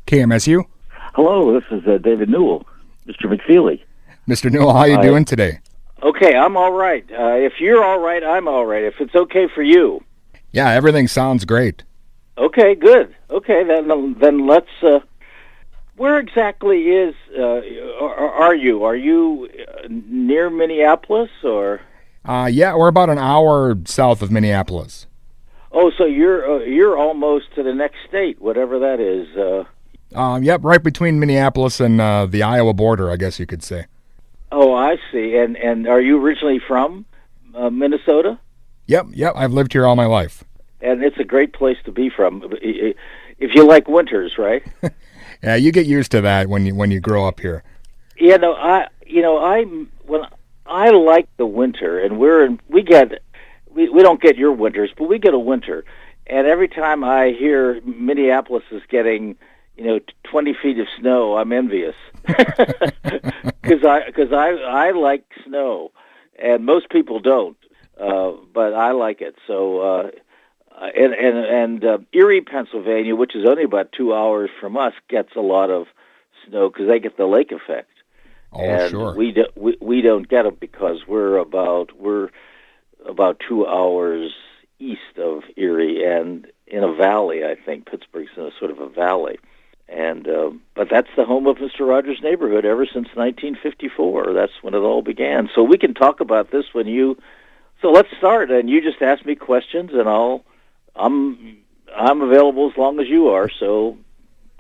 KMSU. Hello, this is David Newell, Mr. McFeely. Mr. Newell, how you doing today? Okay, I'm all right. If you're all right, I'm all right. If it's okay for you. Yeah, everything sounds great. Okay, good. Okay, then let's. Where exactly are you? Are you near Minneapolis or? Yeah, we're about an hour south of Minneapolis. Oh, so you're almost to the next state, whatever that is. Yep, right between Minneapolis and the Iowa border, I guess you could say. Oh, I see. And are you originally from Minnesota? Yep, I've lived here all my life. And it's a great place to be from, if you like winters, right? Yeah, you get used to that when you grow up here. Yeah, no, I like the winter, and we don't get your winters, but we get a winter, and every time I hear Minneapolis is getting 20 feet of snow, I'm envious because I like snow, and most people don't, but I like it. So and Erie, Pennsylvania, which is only about 2 hours from us, gets a lot of snow because they get the lake effect. Oh, and sure. We don't get it because we're about 2 hours east of Erie and in a valley. I think Pittsburgh's in a sort of a valley. And but that's the home of Mr. Rogers' Neighborhood ever since 1954. That's when it all began. So we can talk about this when you. So let's start, and you just ask me questions, and I'm available as long as you are. So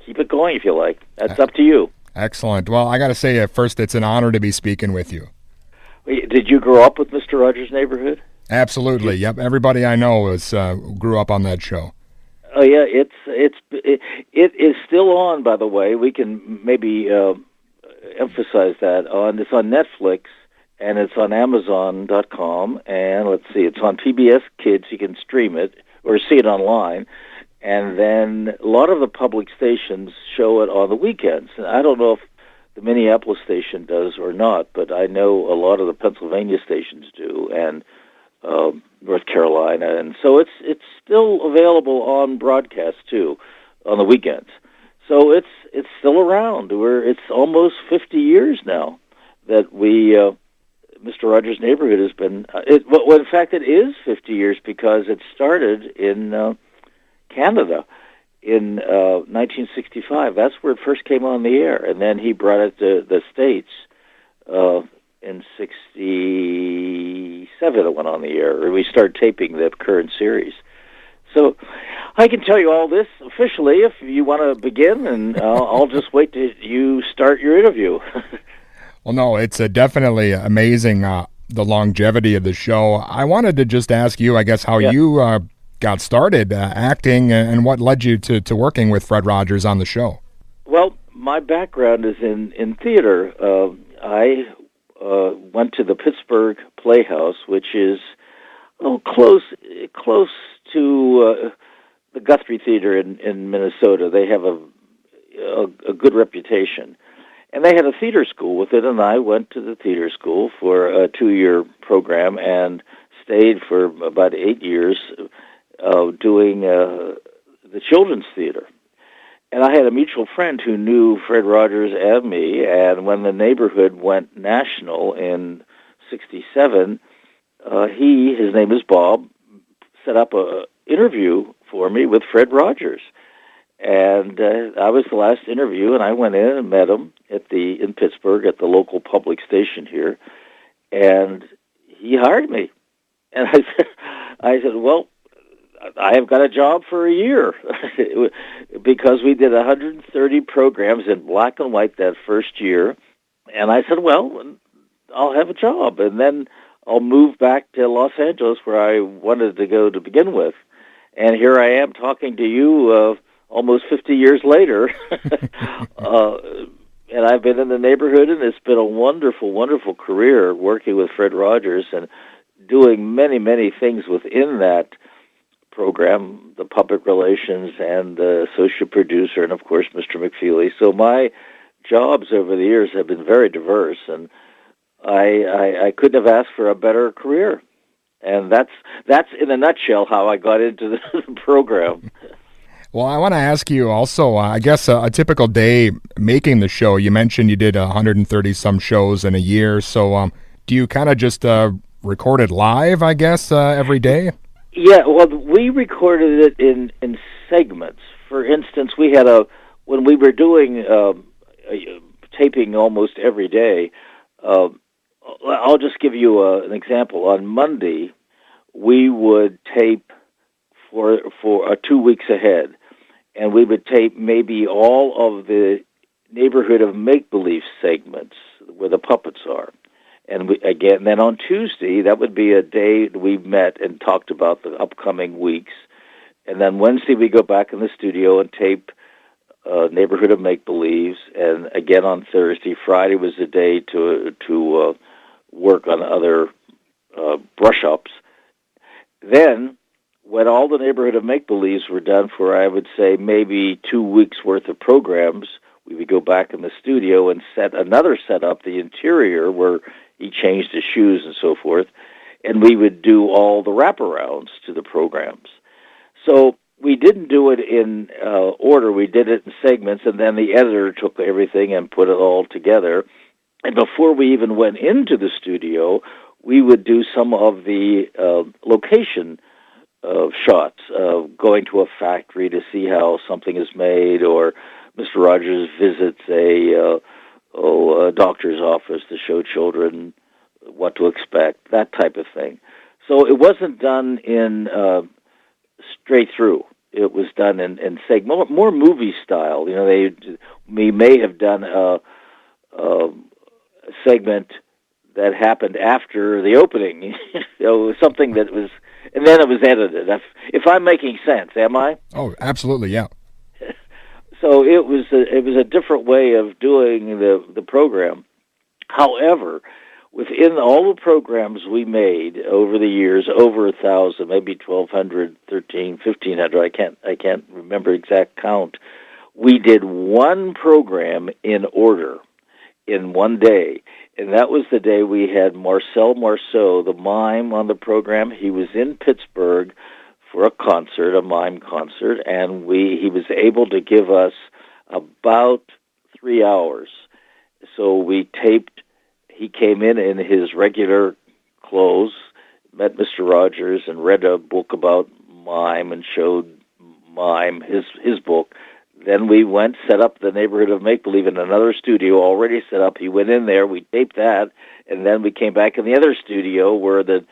keep it going if you like. That's up to you. Excellent. Well, I got to say, at first, it's an honor to be speaking with you. Did you grow up with Mr. Rogers' Neighborhood? Absolutely. Yep. Everybody I know grew up on that show. Oh yeah, it is still on. By the way, we can maybe emphasize that it's on Netflix and it's on Amazon.com, and let's see, it's on PBS Kids. You can stream it or see it online, and then a lot of the public stations show it on the weekends. And I don't know if the Minneapolis station does or not, but I know a lot of the Pennsylvania stations do, and North Carolina, and so it's still available on broadcast too on the weekends. So it's still around. It's almost 50 years now that Mr. Rogers' Neighborhood has been. In fact, it is 50 years because it started in Canada in 1965. That's where it first came on the air, and then he brought it to the States in 67. It went on the air, or we started taping the current series. So I can tell you all this officially if you want to begin, and I'll just wait till you start your interview. Well, no, it's definitely amazing, the longevity of the show. I wanted to just ask you, I guess, how you got started acting and what led you to working with Fred Rogers on the show. Well, my background is in theater. I went to the Pittsburgh Playhouse, which is close to the Guthrie Theater in Minnesota. They have a good reputation. And they had a theater school with it, and I went to the theater school for a 2-year program and stayed for about 8 years doing the children's theater. And I had a mutual friend who knew Fred Rogers and me, and when the neighborhood went national in 67, his name is Bob, set up a interview for me with Fred Rogers. And I was the last interview, and I went in and met him in Pittsburgh at the local public station here, and he hired me. And I said, well, I have got a job for a year because we did 130 programs in black and white that first year. And I said, well, I'll have a job, and then I'll move back to Los Angeles where I wanted to go to begin with. And here I am talking to you almost 50 years later. And I've been in the neighborhood, and it's been a wonderful, wonderful career working with Fred Rogers and doing many, many things within that program, the public relations and the associate producer, and of course Mr. McFeely. So my jobs over the years have been very diverse, and I couldn't have asked for a better career. And that's in a nutshell how I got into the program. Well, I want to ask you also, I guess a typical day making the show, you mentioned you did 130 some shows in a year. So do you kind of just record it live, I guess, every day? Yeah, well, we recorded it in segments. For instance, when we were doing taping almost every day. I'll just give you an example. On Monday, we would tape for 2 weeks ahead, and we would tape maybe all of the neighborhood of make-believe segments where the puppets are. And then on Tuesday, that would be a day we met and talked about the upcoming weeks. And then Wednesday, we go back in the studio and tape neighborhood of make-believes. And again on Thursday, Friday was the day to work on other brush-ups. Then, when all the neighborhood of make-believes were done for, I would say, maybe 2 weeks' worth of programs, we would go back in the studio and set up, the interior, where he changed his shoes and so forth, and we would do all the wraparounds to the programs. So we didn't do it in order. We did it in segments, and then the editor took everything and put it all together. And before we even went into the studio, we would do some of the location shots, going to a factory to see how something is made, or Mr. Rogers visits a doctor's office to show children what to expect, that type of thing. So it wasn't done in straight through. It was done in more movie style. We may have done a segment that happened after the opening, something that was, and then it was edited. If I'm making sense, am I? Oh, absolutely, yeah. So it was a different way of doing the program. However, within all the programs we made over the years, over 1,000, maybe 1,200, 1,500, I can't remember exact count, we did one program in order in one day. And that was the day we had Marcel Marceau, the mime, on the program. He was in Pittsburgh for a concert, a mime concert, and he was able to give us about 3 hours. So we taped. He came in his regular clothes, met Mr. Rogers, and read a book about mime and showed mime, his book. Then we went, set up the neighborhood of make-believe in another studio already set up. He went in there, we taped that, and then we came back in the other studio where the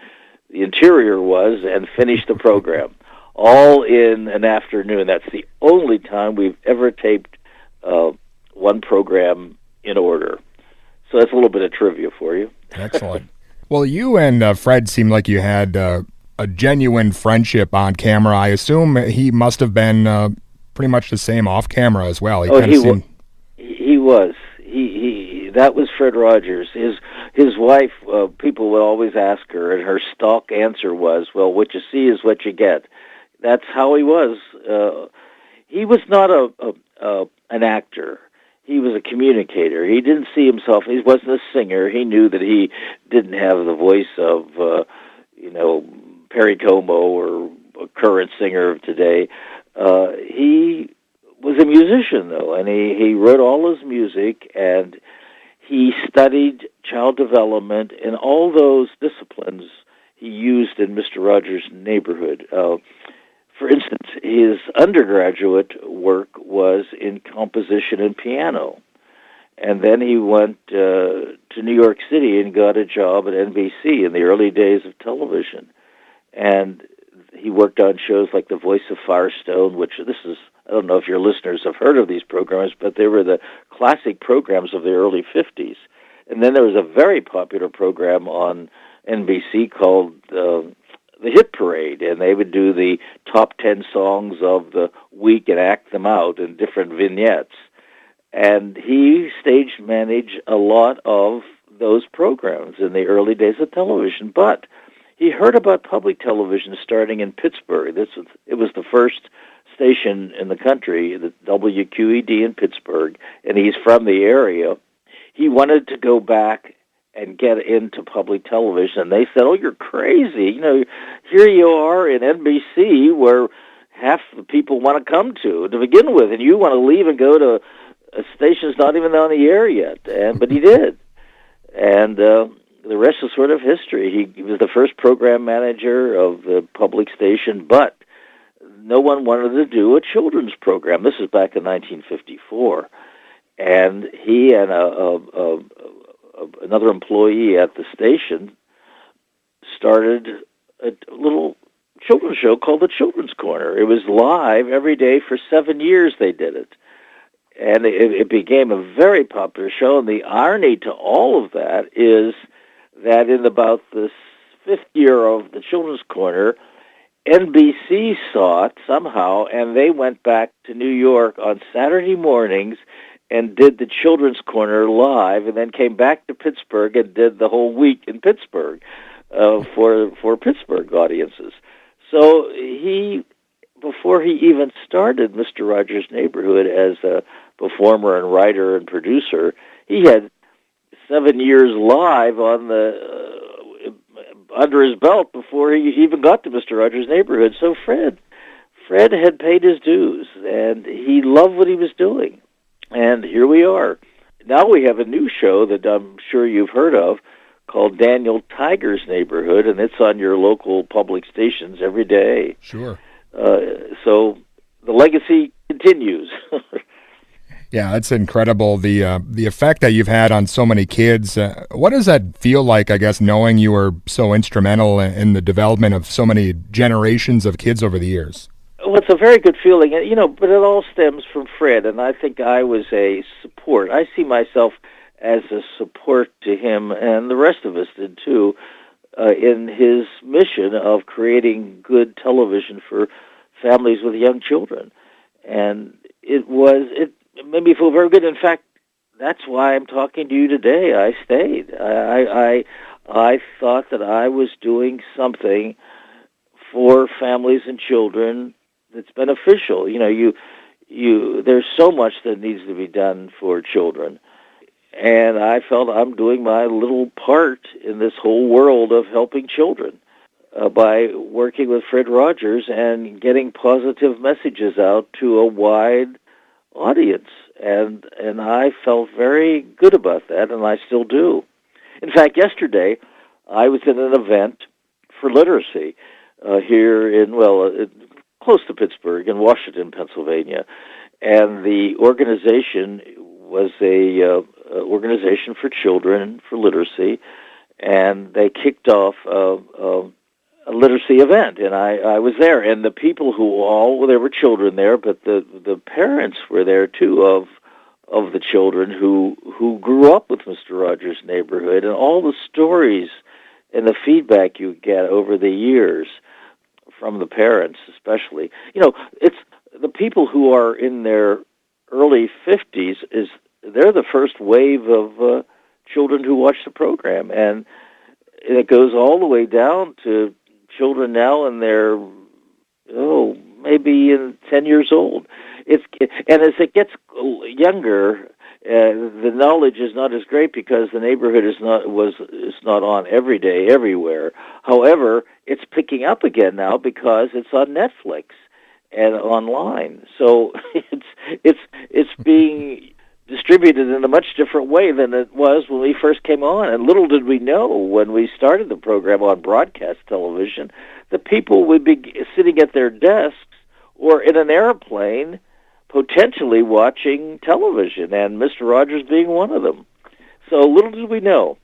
interior was and finished the program, all in an afternoon. That's the only time we've ever taped one program in order. So that's a little bit of trivia for you. Excellent. Well, you and Fred seemed like you had a genuine friendship on camera. I assume he must have been pretty much the same off camera as well. He was. He that was Fred Rogers. His wife, people would always ask her, and her stock answer was, "Well, what you see is what you get." That's how he was. He was not an actor. He was a communicator. He didn't see himself. He wasn't a singer. He knew that he didn't have the voice of, Perry Como or a current singer of today. He was a musician, though, and he wrote all his music, and he studied child development and all those disciplines he used in Mr. Rogers' neighborhood. For instance, his undergraduate work was in composition and piano. And then he went to New York City and got a job at NBC in the early days of television. And he worked on shows like The Voice of Firestone, which I don't know if your listeners have heard of these programs, but they were the classic programs of the early 50s. And then there was a very popular program on NBC called The Hit Parade, and they would do the top 10 songs of the week and act them out in different vignettes. And he stage managed a lot of those programs in the early days of television. But he heard about public television starting in Pittsburgh. It was the first station in the country, the WQED in Pittsburgh, and he's from the area. He wanted to go back and get into public television. And they said, "Oh, you're crazy. Here you are in NBC where half the people want to come to begin with, and you want to leave and go to a station that's not even on the air yet. But he did, and the rest is sort of history. He was the first program manager of the public station, but no one wanted to do a children's program. This is back in 1954, and he and another employee at the station started a little children's show called The Children's Corner. It was live every day for 7 years. They did it, and it became a very popular show. And the irony to all of that is that in about the fifth year of The Children's Corner, NBC saw it somehow, and they went back to New York on Saturday mornings and did The Children's Corner live, and then came back to Pittsburgh and did the whole week in Pittsburgh for Pittsburgh audiences. So before he even started Mr. Rogers' Neighborhood as a performer and writer and producer, he had 7 years live on under his belt before he even got to Mr. Rogers' Neighborhood. So Fred had paid his dues, and he loved what he was doing. And here we are. Now we have a new show that I'm sure you've heard of called Daniel Tiger's Neighborhood, and it's on your local public stations every day. Sure. So the legacy continues. Yeah, it's incredible, the effect that you've had on so many kids. What does that feel like, I guess, knowing you were so instrumental in the development of so many generations of kids over the years? Well, it's a very good feeling, but it all stems from Fred, and I think I was a support. I see myself as a support to him, and the rest of us did too, in his mission of creating good television for families with young children. And it made me feel very good. In fact, that's why I'm talking to you today. I stayed. I thought that I was doing something for families and children that's beneficial. There's so much that needs to be done for children. And I felt I'm doing my little part in this whole world of helping children by working with Fred Rogers and getting positive messages out to a wide audience. And I felt very good about that, and I still do. In fact, yesterday I was in an event for literacy here close to Pittsburgh in Washington, Pennsylvania. And the organization was a organization for children for literacy, and they kicked off a literacy event, and I was there. And the people there were children there, but the parents were there too of the children who grew up with Mr. Rogers' Neighborhood, and all the stories and the feedback you get over the years from the parents, especially. It's the people who are in their early 50s they're the first wave of children who watch the program, and it goes all the way down to children now and they're maybe 10 years old. And as it gets younger, the knowledge is not as great because the neighborhood is not on every day everywhere. However, it's picking up again now because it's on Netflix and online. So it's being distributed in a much different way than it was when we first came on. And little did we know when we started the program on broadcast television that people would be sitting at their desks or in an airplane potentially watching television, and Mr. Rogers being one of them. So little did we know.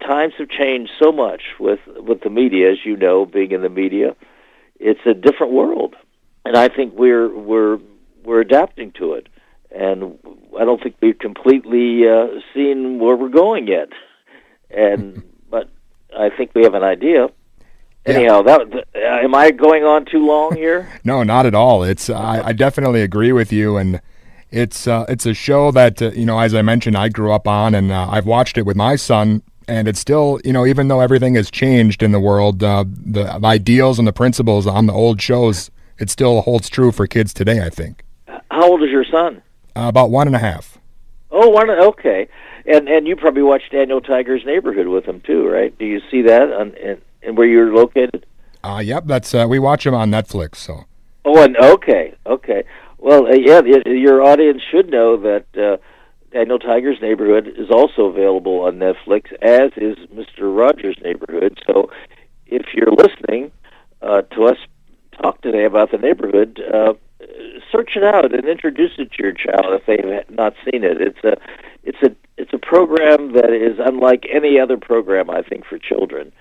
Times have changed so much with the media, as you know, being in the media. It's a different world, and I think we're adapting to it. And I don't think we've completely seen where we're going yet. But I think we have an idea. Yeah. Anyhow, am I going on too long here? No, not at all. I definitely agree with you, and it's a show that as I mentioned, I grew up on, and I've watched it with my son, and it's still even though everything has changed in the world, the ideals and the principles on the old shows, it still holds true for kids today, I think. How old is your son? About 1.5. Oh, okay. And you probably watched Daniel Tiger's Neighborhood with him too, right? Do you see that and where you're located? Yep. That's we watch him on Netflix. So. Oh, and okay. Well, your audience should know that Daniel Tiger's Neighborhood is also available on Netflix, as is Mr. Rogers' Neighborhood. So, if you're listening to us talk today about the neighborhood, search it out and introduce it to your child if they have not seen it. It's a program that is unlike any other program, I think, for children,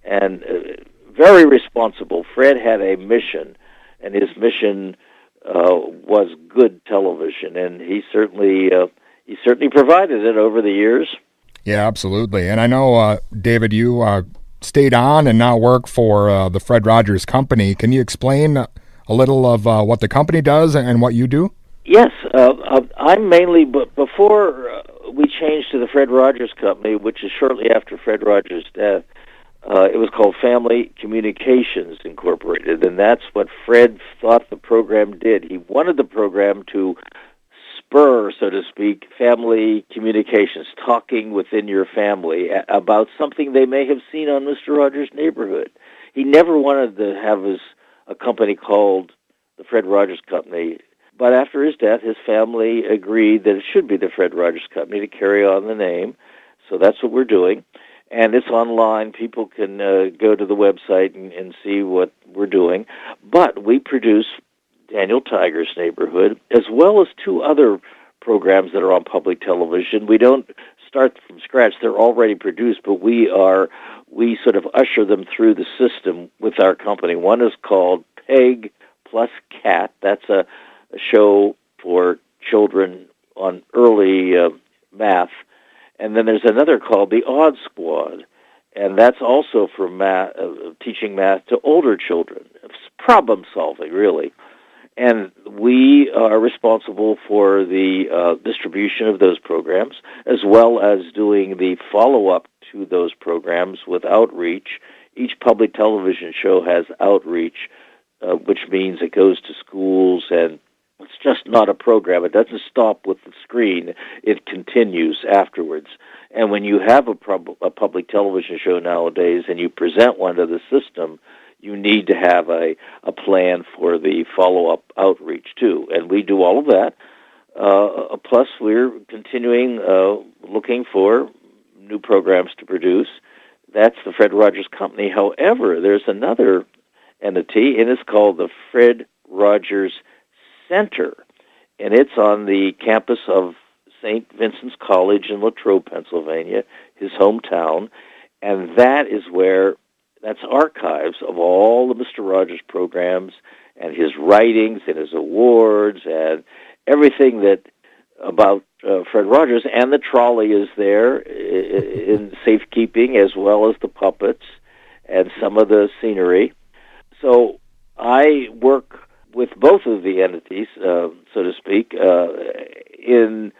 and very responsible. Fred had a mission, and his mission was good television, and he certainly provided it over the years. Yeah, absolutely. And I know, David, you stayed on and now work for the Fred Rogers Company. Can you explain a little of what the company does and what you do? Yes, I'm mainly, but before we changed to the Fred Rogers Company, which is shortly after Fred Rogers' death, it was called Family Communications Incorporated, and that's what Fred thought the program did. He wanted the program to spur, so to speak, family communications, talking within your family about something they may have seen on Mr. Rogers' Neighborhood. He never wanted to have a company called the Fred Rogers Company, but after his death, his family agreed that it should be the Fred Rogers Company to carry on the name, so that's what we're doing. And it's online. People can go to the website and see what we're doing. But we produce Daniel Tiger's Neighborhood, as well as two other programs that are on public television. We don't start from scratch. They're already produced, but we sort of usher them through the system with our company. One is called Peg Plus Cat. That's a show for children on early math. And then there's another called The Odd Squad, and that's also for math, teaching math to older children. It's problem solving, really. And we are responsible for the distribution of those programs, as well as doing the follow-up to those programs with outreach. Each public television show has outreach, which means it goes to schools, and it's just not a program. It doesn't stop with the screen. It continues afterwards. And when you have a public television show nowadays and you present one to the system, you need to have a plan for the follow-up outreach, too. And we do all of that. Plus, we're continuing looking for new programs to produce. That's the Fred Rogers Company. However, there's another entity, and it's called the Fred Rogers Center, and it's on the campus of St. Vincent's College in Latrobe, Pennsylvania, his hometown, and that's archives of all the Mr. Rogers programs and his writings and his awards and everything that about Fred Rogers, and the trolley is there in safekeeping, as well as the puppets and some of the scenery. So I work with both of the entities, so to speak, in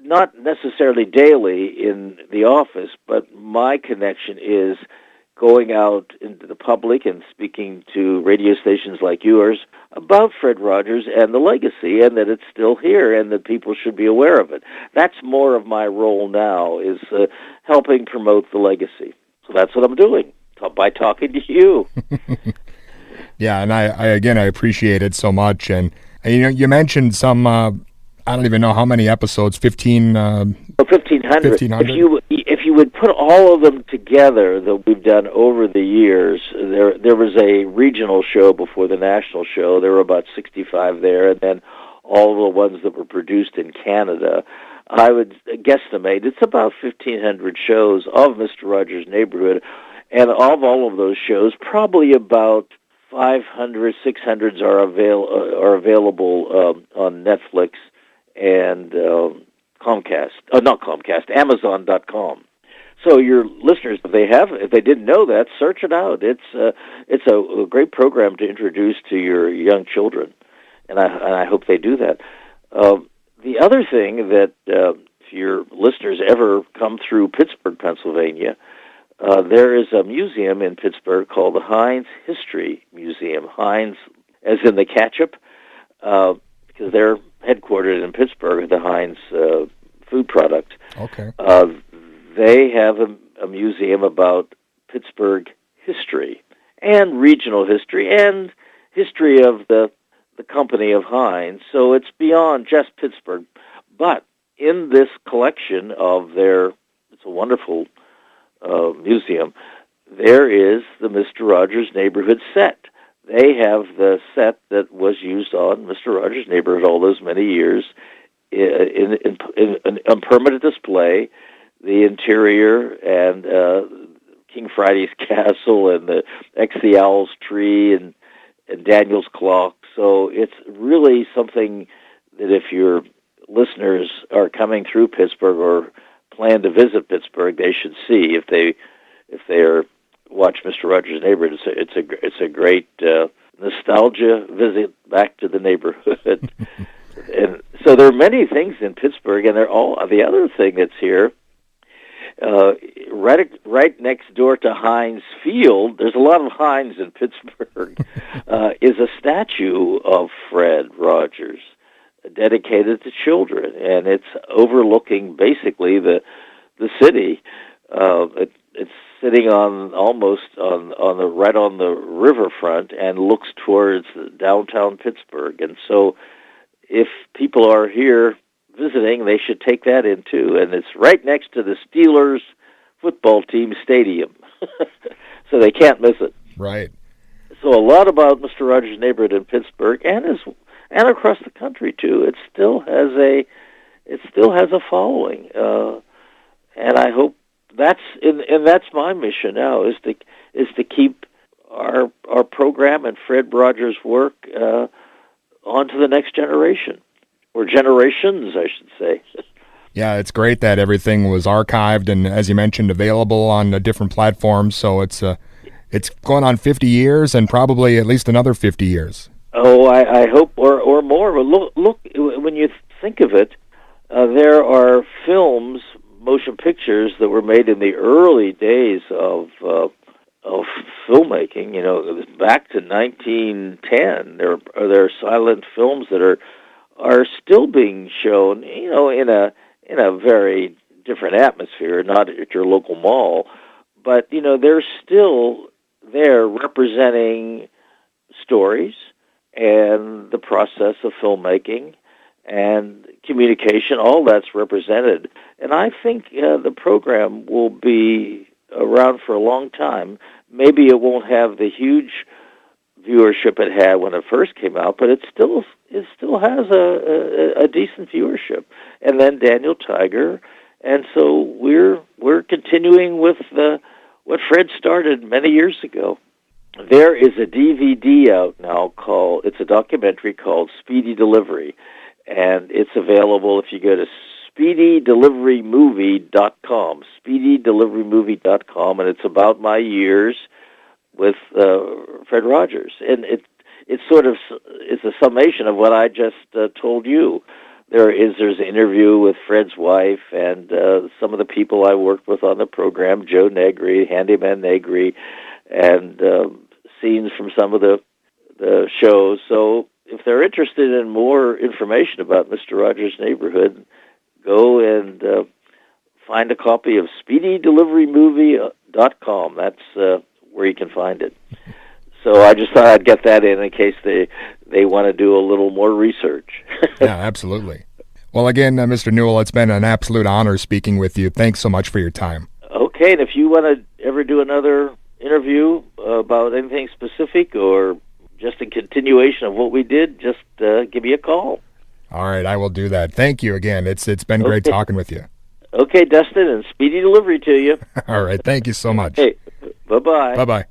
not necessarily daily in the office, but my connection is going out into the public and speaking to radio stations like yours about Fred Rogers and the legacy, and that it's still here and that people should be aware of it. That's more of my role now, is helping promote the legacy. So that's what I'm doing by talking to you. Yeah, and I appreciate it so much. And you mentioned some, I don't even know how many episodes, 1,500. If you would put all of them together that we've done over the years, there was a regional show before the national show. There were about 65 there, and then all the ones that were produced in Canada. I would guesstimate it's about 1,500 shows of Mr. Rogers' Neighborhood, and of all of those shows, probably about 500, 600 are available on Netflix and Amazon.com. So your listeners, if they didn't know that, search it out. It's a great program to introduce to your young children, and I hope they do that. The other thing that if your listeners ever come through Pittsburgh, Pennsylvania, there is a museum in Pittsburgh called the Heinz History Museum. Heinz, as in the ketchup, because they're headquartered in Pittsburgh, the Heinz food product. Okay. They have a museum about Pittsburgh history and regional history and history of the the company of Heinz. So it's beyond just Pittsburgh. But in this collection of it's a wonderful museum, there is the Mr. Rogers Neighborhood set. They have the set that was used on Mr. Rogers' Neighborhood all those many years in permanent display. The interior and King Friday's castle and the the Owl's tree and Daniel's clock. So it's really something that if your listeners are coming through Pittsburgh or plan to visit Pittsburgh, they should see if they are watch Mr. Rogers' Neighborhood. It's a great nostalgia visit back to the neighborhood. And so there are many things in Pittsburgh, and the other thing that's here, right next door to Heinz Field, there's a lot of Heinz in Pittsburgh, is a statue of Fred Rogers dedicated to children, and it's overlooking basically the city. It's sitting almost on the riverfront and looks towards downtown Pittsburgh. And so if people are here visiting, they should take that in too. And it's right next to the Steelers football team stadium. So they can't miss it. Right. So a lot about Mr. Rogers' Neighborhood in Pittsburgh and across the country too. It still has a following. And I hope that's my mission now is to keep our program and Fred Rogers' work on to the next generation, or generations, I should say. Yeah, it's great that everything was archived and, as you mentioned, available on different platforms. So it's going on 50 years and probably at least another 50 years. Oh, I hope, or more. But look, when you think of it, there are films, motion pictures that were made in the early days of filmmaking. You know, back to 1910. There are silent films that are still being shown. You know, in a very different atmosphere, not at your local mall, but you know they're still there representing stories and the process of filmmaking and communication. All that's represented. And I think the program will be around for a long time. Maybe it won't have the huge viewership it had when it first came out, but it still has a decent viewership. And then Daniel Tiger, and so we're continuing with what Fred started many years ago. There is a DVD out now it's a documentary called Speedy Delivery, and it's available if you go to speedydeliverymovie.com, speedydeliverymovie.com, and it's about my years with Fred Rogers. And it's a summation of what I just told you. There's an interview with Fred's wife and some of the people I worked with on the program, Joe Negri, Handyman Negri, and scenes from some of the shows. So if they're interested in more information about Mr. Rogers' Neighborhood, go and find a copy of speedydeliverymovie.com. That's where you can find it. So I just thought I'd get that in case they want to do a little more research. Yeah, absolutely. Well, again, Mr. Newell, it's been an absolute honor speaking with you. Thanks so much for your time. Okay, and if you want to ever do another interview about anything specific or just a continuation of what we did, just give me a call. All right, I will do that. Thank you again. It's been great talking with you. Okay, Dustin, and speedy delivery to you. All right, thank you so much. Hey, bye-bye. Bye-bye.